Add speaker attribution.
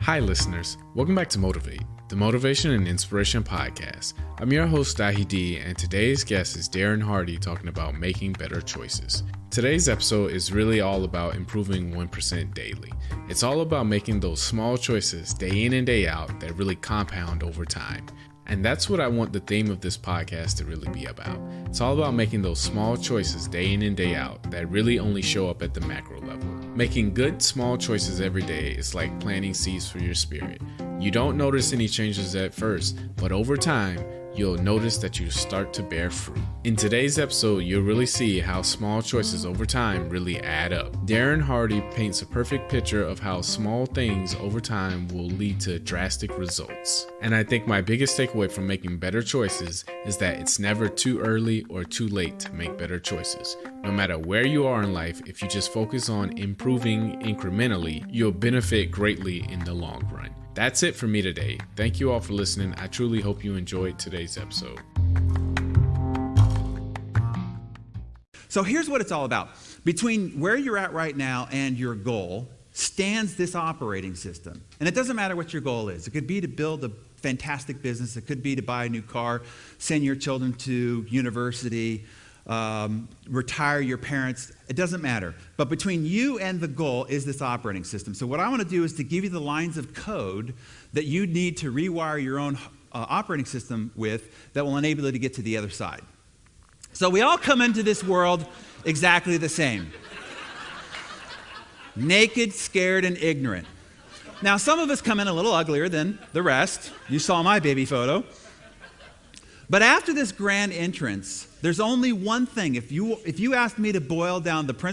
Speaker 1: Hi, listeners. Welcome back to Motiv8, the motivation and inspiration podcast. I'm your host, Dahi, and today's guest is Darren Hardy talking about making better choices. Today's episode is really all about improving 1% daily. It's all about making those small choices day in and day out that really compound over time. And that's what I want the theme of this podcast to really be about. It's all about making those small choices day in and day out that really only show up at the macro level. Making good small choices every day is like planting seeds for your spirit. You don't notice any changes at first, but over time, you'll notice that you start to bear fruit. In today's episode, you'll really see how small choices over time really add up. Darren Hardy paints a perfect picture of how small things over time will lead to drastic results. And I think my biggest takeaway from making better choices is that it's never too early or too late to make better choices. No matter where you are in life, if you just focus on improving incrementally, you'll benefit greatly in the long run. That's it for me today. Thank you all for listening. I truly hope you enjoyed today's episode.
Speaker 2: So here's what it's all about. Between where you're at right now and your goal stands this operating system. And it doesn't matter what your goal is. It could be to build a fantastic business. It could be to buy a new car, send your children to university, retire your parents. It doesn't matter. But between you and the goal is this operating system. So what I want to do is to give you the lines of code that you need to rewire your own operating system with that will enable you to get to the other side. So we all come into this world exactly the same. Naked, scared, and ignorant. Now, some of us come in a little uglier than the rest. You saw my baby photo. But after this grand entrance, there's only one thing. If you asked me to boil down the principle